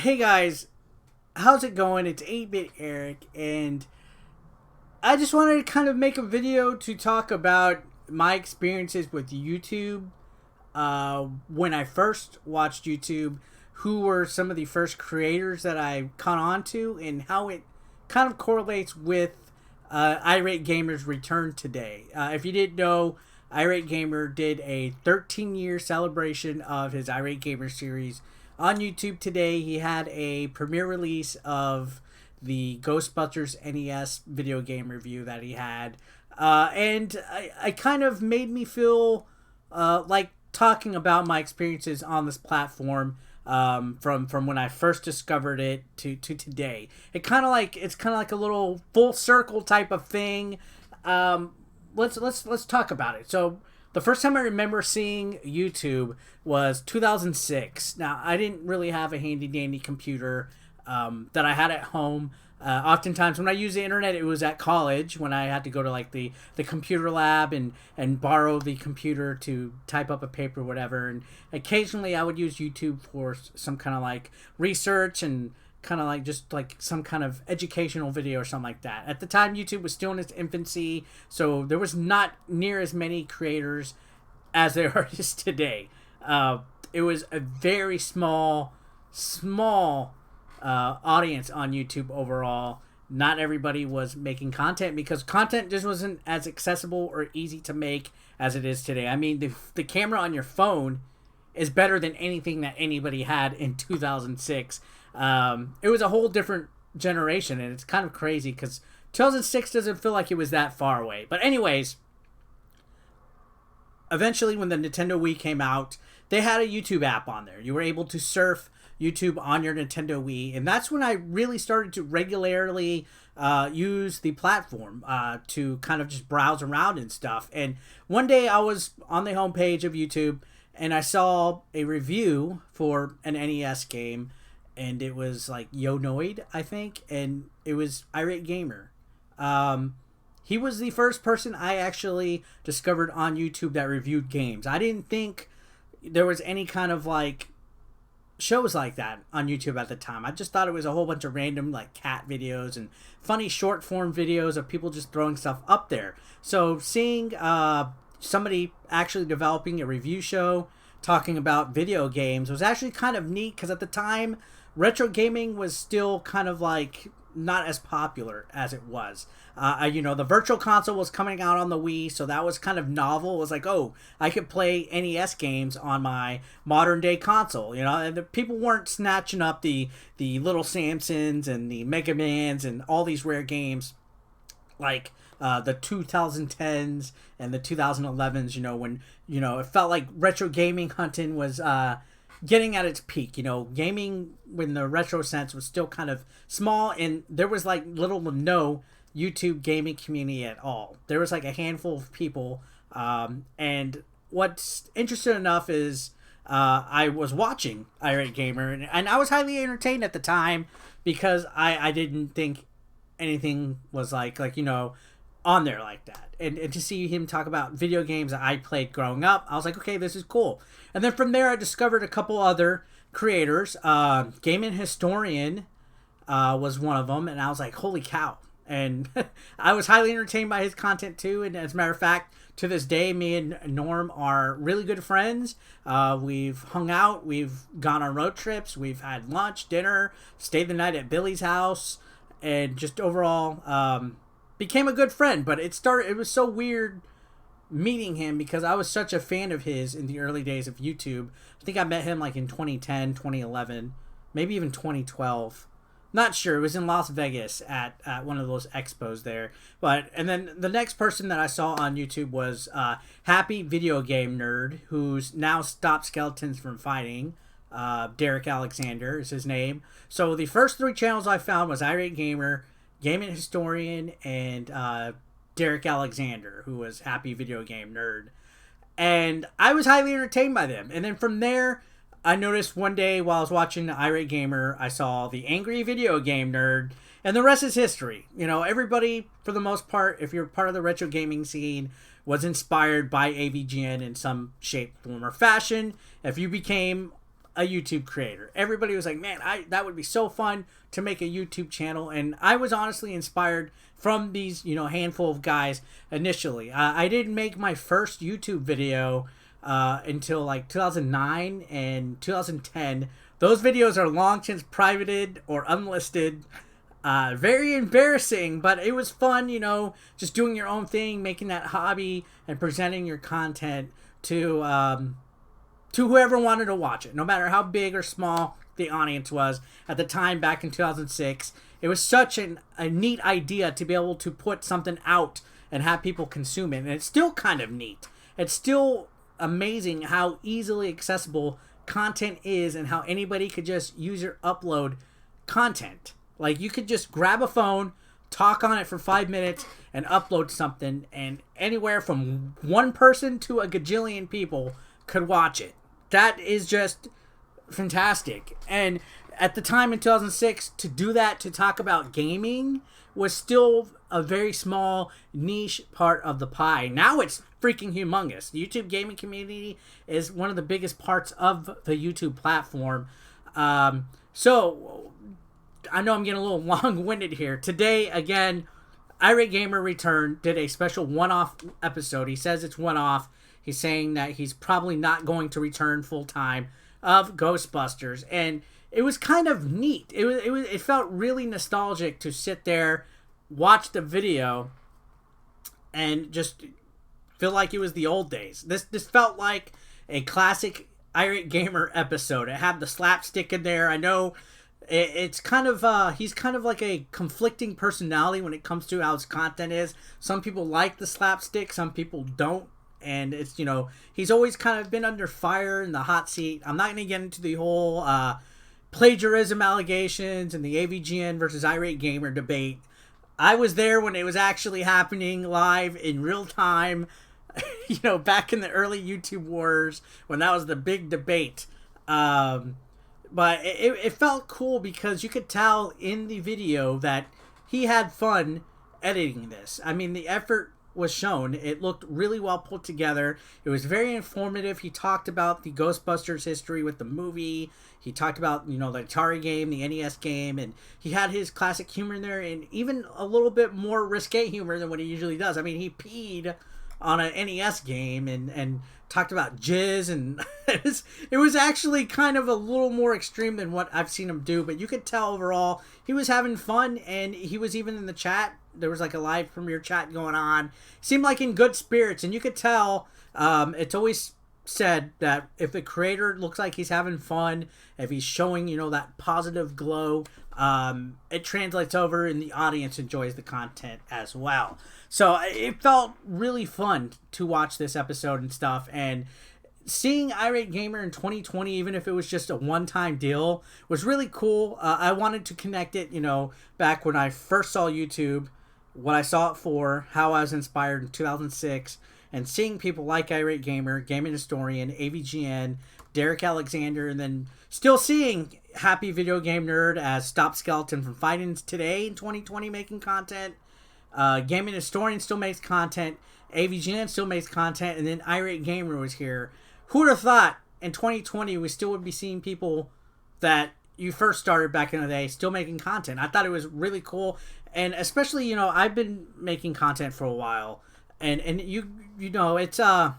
Hey guys, how's it going? It's 8-Bit Eric, and I just wanted to kind of make a video to talk about my experiences with YouTube. When I first watched YouTube, who were some of the first creators that I caught on to, and how it kind of correlates with Irate Gamer's return today. If you didn't know, Irate Gamer did a 13-year celebration of his Irate Gamer series on YouTube today. He had a premiere release of the Ghostbusters NES video game review that he had. And I kind of made me feel like talking about my experiences on this platform from when I first discovered it to today. It's kind of like a little full circle type of thing. Let's talk about it. So the first time I remember seeing YouTube was 2006. Now, I didn't really have a handy-dandy computer that I had at home. Oftentimes, when I used the internet, it was at college when I had to go to like the computer lab and borrow the computer to type up a paper or whatever. And occasionally, I would use YouTube for some kind of like research and kind of like just like some kind of educational video or something like that. At the time, YouTube was still in its infancy, so there was not near as many creators as there are today. It was a very small audience on YouTube overall. Not everybody was making content because content just wasn't as accessible or easy to make as it is today. I mean, the camera on your phone is better than anything that anybody had in 2006. It was a whole different generation, and it's kind of crazy because 2006 doesn't feel like it was that far away. But anyways, eventually when the Nintendo Wii came out, they had a YouTube app on there. You were able to surf YouTube on your Nintendo Wii, and that's when I really started to regularly use the platform to kind of just browse around and stuff. And one day I was on the homepage of YouTube, and I saw a review for an NES game, and it was like Yonoid, I think, and it was Irate Gamer. He was the first person I actually discovered on YouTube that reviewed games. I didn't think there was any kind of like shows like that on YouTube at the time. I just thought it was a whole bunch of random like cat videos and funny short form videos of people just throwing stuff up there. So seeing somebody actually developing a review show talking about video games was actually kind of neat, because at the time retro gaming was still kind of like not as popular as it was. The Virtual Console was coming out on the Wii, so that was kind of novel. It was like, oh, I could play NES games on my modern day console, and the people weren't snatching up the Little Samsons and the Mega Mans and all these rare games like the 2010s and the 2011s, when, it felt like retro gaming hunting was getting at its peak. Gaming when the retro sense was still kind of small, and there was like little to no YouTube gaming community at all. There was like a handful of people, and what's interesting enough is I was watching Irate Gamer, and I was highly entertained at the time because I didn't think anything was like on there like that. And to see him talk about video games that I played growing up, I was like, okay, this is cool. And then from there, I discovered a couple other creators. Gaming Historian was one of them, and I was like, holy cow. And I was highly entertained by his content too. And as a matter of fact, to this day, me and Norm are really good friends. We've hung out, we've gone on road trips, we've had lunch, dinner, stayed the night at Billy's house, and just overall became a good friend. But it was so weird meeting him because I was such a fan of his in the early days of YouTube. I think I met him like in 2010, 2011, maybe even 2012. Not sure. It was in Las Vegas at one of those expos there. And then the next person that I saw on YouTube was Happy Video Game Nerd, who's now stopped skeletons from fighting. Derek Alexander is his name. So the first three channels I found was Irate Gamer, Gaming Historian, and Derek Alexander, who was Happy Video Game Nerd. And I was highly entertained by them. And then from there, I noticed one day while I was watching Irate Gamer, I saw the Angry Video Game Nerd, and the rest is history. Everybody, for the most part, if you're part of the retro gaming scene, was inspired by AVGN in some shape, form, or fashion. If you became a YouTube creator. Everybody was like, man, that would be so fun to make a YouTube channel. And I was honestly inspired from these, handful of guys initially. I didn't make my first YouTube video until like 2009 and 2010. Those videos are long since privated or unlisted. Very embarrassing, but it was fun, just doing your own thing, making that hobby and presenting your content to whoever wanted to watch it, no matter how big or small the audience was. At the time, back in 2006, it was such a neat idea to be able to put something out and have people consume it. And it's still kind of neat. It's still amazing how easily accessible content is and how anybody could just use or upload content. Like, you could just grab a phone, talk on it for 5 minutes, and upload something, and anywhere from one person to a gajillion people could watch it. That is just fantastic. And at the time in 2006, to do that, to talk about gaming, was still a very small niche part of the pie. Now it's freaking humongous. The YouTube gaming community is one of the biggest parts of the YouTube platform. So I know I'm getting a little long-winded here. Today, again, Irate Gamer returned, did a special one-off episode. He says it's one-off. He's saying that he's probably not going to return full-time of Ghostbusters. And it was kind of neat. It felt really nostalgic to sit there, watch the video, and just feel like it was the old days. This felt like a classic Irate Gamer episode. It had the slapstick in there. I know it's kind of he's kind of like a conflicting personality when it comes to how his content is. Some people like the slapstick, some people don't. And it's, he's always kind of been under fire in the hot seat. I'm not going to get into the whole plagiarism allegations and the AVGN versus Irate Gamer debate. I was there when it was actually happening live in real time, back in the early YouTube wars when that was the big debate. But it felt cool because you could tell in the video that he had fun editing this. I mean, the effort was shown. It looked really well put together. It was very informative. He talked about the Ghostbusters history with the movie. He talked about, the Atari game, the NES game, and he had his classic humor in there and even a little bit more risque humor than what he usually does. I mean, he peed on an NES game and talked about jizz, and it was actually kind of a little more extreme than what I've seen him do, but you could tell overall he was having fun, and he was even in the chat. There was like a live premiere chat going on. Seemed like in good spirits, and you could tell. It's always said that if the creator looks like he's having fun, if he's showing, that positive glow, it translates over and the audience enjoys the content as well. So it felt really fun to watch this episode and stuff, and seeing Irate Gamer in 2020, even if it was just a one-time deal, was really cool. I wanted to connect it, back when I first saw YouTube, what I saw it for, how I was inspired in 2006, and seeing people like Irate Gamer, Gaming Historian, AVGN, Derek Alexander, and then still seeing Happy Video Game Nerd as Stop Skeleton from Fighting Today in 2020 making content. Gaming Historian still makes content. AVGN still makes content. And then Irate Gamer was here. Who would have thought in 2020 we still would be seeing people that you first started back in the day still making content? I thought it was really cool. And especially, I've been making content for a while. And it's a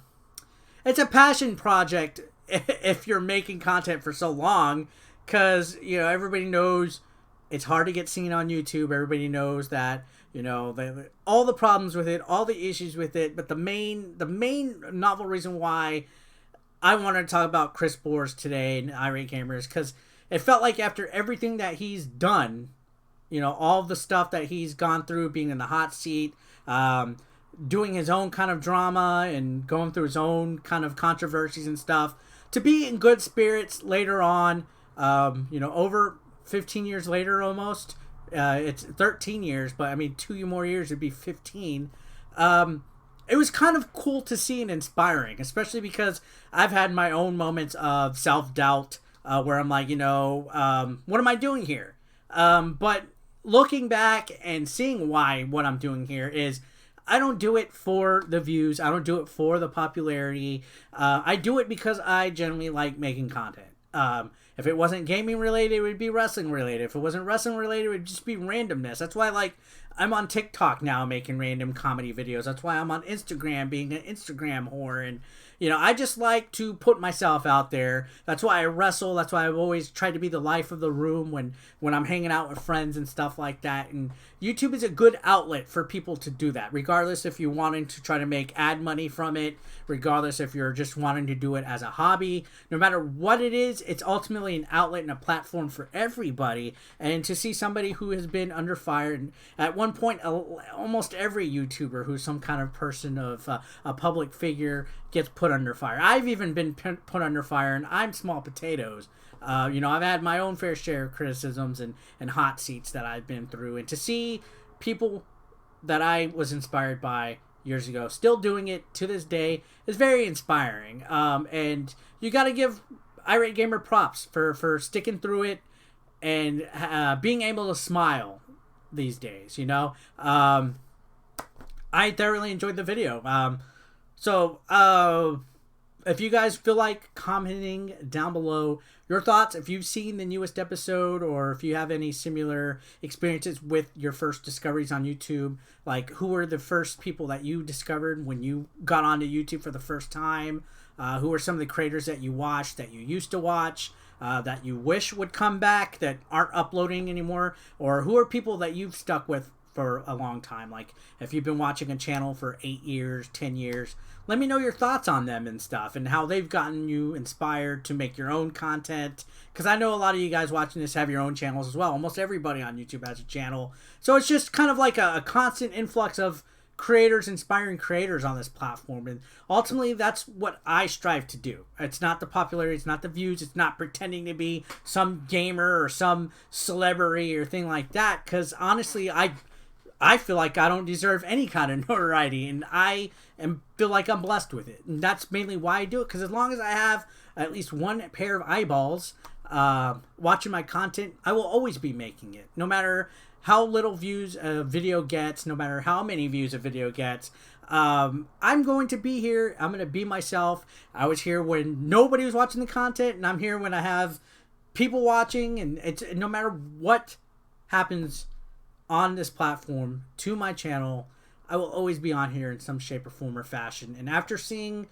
passion project if you're making content for so long, because everybody knows it's hard to get seen on YouTube. Everybody knows that all the problems with it, all the issues with it. But the main novel reason why I wanted to talk about Chris Boers today and Irate Gamer is because it felt like after everything that he's done, all the stuff that he's gone through, being in the hot seat, doing his own kind of drama and going through his own kind of controversies and stuff, to be in good spirits later on, over 15 years later almost. It's 13 years, but I mean, 2 more years would be 15. It was kind of cool to see and inspiring, especially because I've had my own moments of self-doubt where I'm like, what am I doing here? But looking back and seeing what I'm doing here is I don't do it for the views. I don't do it for the popularity. I do it because I generally like making content. If it wasn't gaming related, it would be wrestling related. If it wasn't wrestling related, it would just be randomness. That's why, like, I'm on TikTok now making random comedy videos. That's why I'm on Instagram being an Instagram whore. And, you know, I just like to put myself out there. That's why I wrestle. That's why I've always tried to be the life of the room when I'm hanging out with friends and stuff like that. And YouTube is a good outlet for people to do that, regardless if you're wanting to try to make ad money from it, regardless if you're just wanting to do it as a hobby. No matter what it is, it's ultimately an outlet and a platform for everybody. And to see somebody who has been under fire, and at one point, almost every YouTuber who's some kind of person of a public figure gets put under fire. I've even been put under fire, and I'm small potatoes. You know, I've had my own fair share of criticisms and hot seats that I've been through. And to see people that I was inspired by years ago still doing it to this day is very inspiring. And you got to give Irate Gamer props for sticking through it and being able to smile these days, you know. I thoroughly enjoyed the video. So if you guys feel like commenting down below your thoughts, if you've seen the newest episode, or if you have any similar experiences with your first discoveries on YouTube, like who were the first people that you discovered when you got onto YouTube for the first time? Who are some of the creators that you watched, that you used to watch, that you wish would come back, that aren't uploading anymore? Or who are people that you've stuck with for a long time? Like, if you've been watching a channel for 8 years, 10 years, let me know your thoughts on them and stuff, and how they've gotten you inspired to make your own content. Because I know a lot of you guys watching this have your own channels as well. Almost everybody on YouTube has a channel. So it's just kind of like a constant influx of creators, inspiring creators on this platform. And ultimately, that's what I strive to do. It's not the popularity, it's not the views, it's not pretending to be some gamer or some celebrity or thing like that. Because honestly, I feel like I don't deserve any kind of notoriety, and I feel like I'm blessed with it. And that's mainly why I do it, because as long as I have at least one pair of eyeballs watching my content, I will always be making it. No matter how little views a video gets, no matter how many views a video gets, I'm going to be here. I'm going to be myself. I was here when nobody was watching the content, and I'm here when I have people watching. And it's no matter what happens on this platform to my channel, I will always be on here in some shape or form or fashion. And after seeing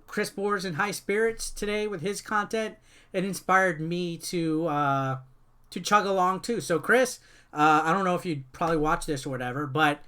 Chris Boers in high spirits today with his content, it inspired me to chug along too. So Chris, I don't know if you'd probably watch this or whatever, but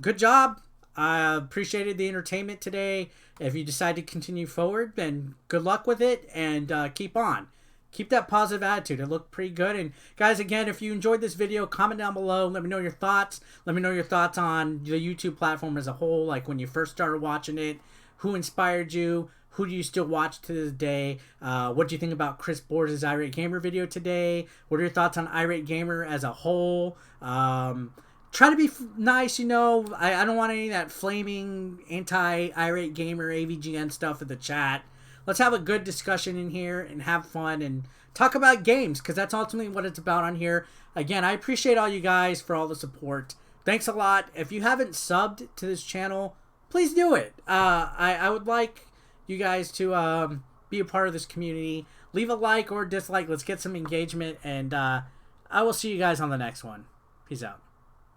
good job. I appreciated the entertainment today. If you decide to continue forward, then good luck with it, and keep on. Keep that positive attitude. It looked pretty good. And guys, again, if you enjoyed this video, comment down below. Let me know your thoughts. Let me know your thoughts on the YouTube platform as a whole, like when you first started watching it. Who inspired you? Who do you still watch to this day? What do you think about Chris Boers' Irate Gamer video today? What are your thoughts on Irate Gamer as a whole? Try to be nice, you know. I don't want any of that flaming anti-Irate Gamer AVGN stuff in the chat. Let's have a good discussion in here and have fun and talk about games, because that's ultimately what it's about on here. Again, I appreciate all you guys for all the support. Thanks a lot. If you haven't subbed to this channel, please do it. I would like you guys to be a part of this community. Leave a like or dislike. Let's get some engagement, and I will see you guys on the next one. Peace out.